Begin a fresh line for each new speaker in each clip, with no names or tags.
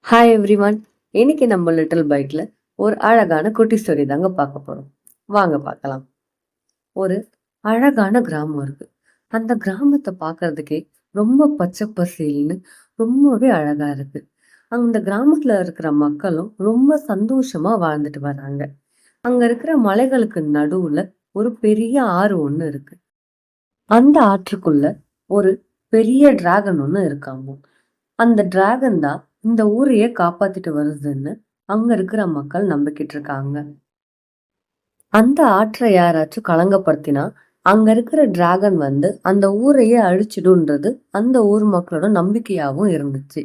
Hi everyone. இன்னைக்கு நம்ம little பைட்ல ஒரு அழகான குட்டி ஸ்டோரி தாங்க பார்க்க போறோம். வாங்க பார்க்கலாம். ஒரு அழகான கிராமம் இருக்கு. அந்த கிராமத்தை பார்க்கறதுக்கே ரொம்ப பச்சை பசேல்னு ரொம்பவே அழகா இருக்கு. அந்த கிராமத்துல இருக்கிற மக்களும் ரொம்ப சந்தோஷமா வாழ்ந்துட்டு வராங்க. அங்க இருக்கிற மலைகளுக்கு நடுவுல ஒரு பெரிய ஆறு ஒண்ணு இருக்கு. அந்த ஆற்றுக்குள்ள ஒரு பெரிய டிராகன் ஒண்ணு இருக்காமோ. அந்த டிராகன் தான் இந்த ஊரையே காப்பாத்திட்டு வருதுன்னு அங்க இருக்கிற மக்கள் நம்பிக்கிட்டு இருக்காங்க. அந்த ஆற்றை யாராச்சும் களங்கப்படுத்தினா அங்க இருக்கிற டிராகன் வந்து அந்த ஊரையே அழிச்சிடுன்றது அந்த ஊர் மக்களோட நம்பிக்கையாவும் இருந்துச்சு.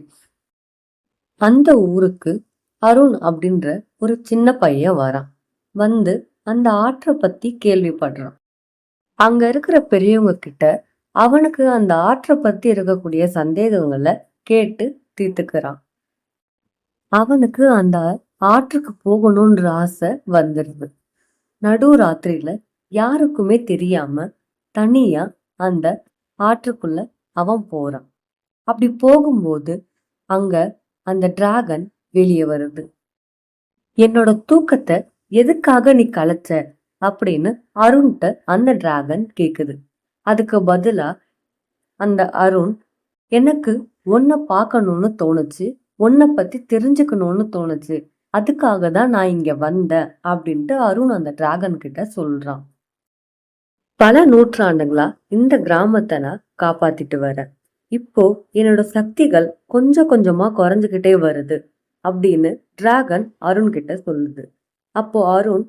அந்த ஊருக்கு அருண் அப்படின்ற ஒரு சின்ன பையன் வரான். வந்து அந்த ஆற்றை பத்தி கேள்விப்படுறான். அங்க இருக்கிற பெரியவங்க கிட்ட அவனுக்கு அந்த ஆற்றை பத்தி இருக்கக்கூடிய சந்தேகங்களை கேட்டு தீர்த்துக்கிறான். அவனுக்கு அந்த ஆற்றுக்கு போகணும்ன்ற ஆசை வந்துடுது. நடு ராத்திரியில யாருக்குமே தெரியாம தனியா அந்த ஆற்றுக்குள்ள அவன் போறான். அப்படி போகும்போது அங்க அந்த டிராகன் வெளியே வருது. என்னோட தூக்கத்தை எதுக்காக நீ கலைச்ச அப்படின்னு அருண்கிட்ட அந்த டிராகன் கேக்குது. அதுக்கு பதிலா அந்த அருண், எனக்கு உன்னை பார்க்கணும்னு தோணுச்சு, உன்னை பத்தி தெரிஞ்சுக்கணும்னு தோணுச்சு, அதுக்காக தான் நான் இங்க வந்தேன் அப்படின்ட்டு அருண் அந்த டிராகன் கிட்ட சொல்றான். பல நூற்றாண்டுகளா இந்த கிராமத்தை நான் காப்பாத்திட்டு வரேன். இப்போ என்னோட சக்திகள் கொஞ்சம் கொஞ்சமா குறைஞ்சுக்கிட்டே வருது அப்படின்னு டிராகன் அருண் கிட்ட சொல்லுது. அப்போ அருண்,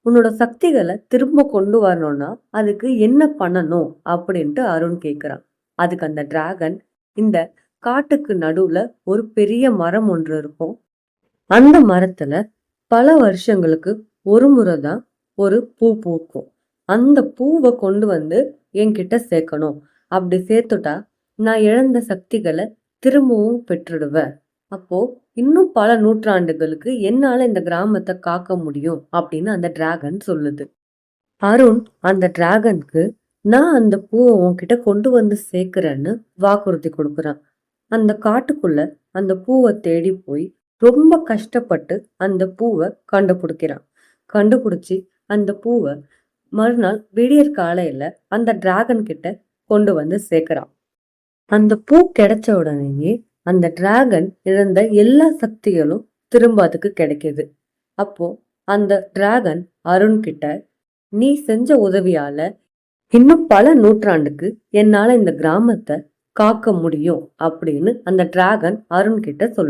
உன்னோட சக்திகளை திரும்ப கொண்டு வரணும்னா அதுக்கு என்ன பண்ணணும் அப்படின்ட்டு அருண் கேக்குறான். அதுக்கு அந்த டிராகன், இந்த காட்டுக்கு நடுவுல ஒரு பெரிய மரம் ஒன்று இருக்கும். அந்த மரத்துல பல வருஷங்களுக்கு ஒரு முறைதான் ஒரு பூ பூக்கும். அந்த பூவை கொண்டு வந்து என்கிட்ட சேர்க்கணும். அப்படி சேர்த்துட்டா நான் இழந்த சக்திகளை திரும்பவும் பெற்றுடுவேன். அப்போ இன்னும் பல நூற்றாண்டுகளுக்கு என்னால இந்த கிராமத்தை காக்க முடியும் அப்படின்னு அந்த டிராகன் சொல்லுது. அருண் அந்த டிராகனுக்கு, நான் அந்த பூவை உன்கிட்ட கொண்டு வந்து சேர்க்கிறேன்னு வாக்குறுதி கொடுக்குறான். அந்த காட்டுக்குள்ள அந்த பூவை தேடி போய் ரொம்ப கஷ்டப்பட்டு அந்த பூவை கண்டுபிடிக்கிறான். கண்டுபிடிச்சி அந்த பூவை மறுநாள் விடியற் காலையில அந்த டிராகன் கிட்ட கொண்டு வந்து சேர்க்கிறான். அந்த பூ கிடைச்ச உடனேயே அந்த டிராகன் இழந்த எல்லா சக்திகளும் திரும்ப அதுக்கு கிடைக்குது. அப்போ அந்த டிராகன் அருண் கிட்ட, நீ செஞ்ச உதவியால இன்னும் பல நூற்றாண்டுக்கு என்னால இந்த கிராமத்தை காக்க முடியும் அப்படின்னு அந்த டிராகன் அருண் கிட்ட சொல்ல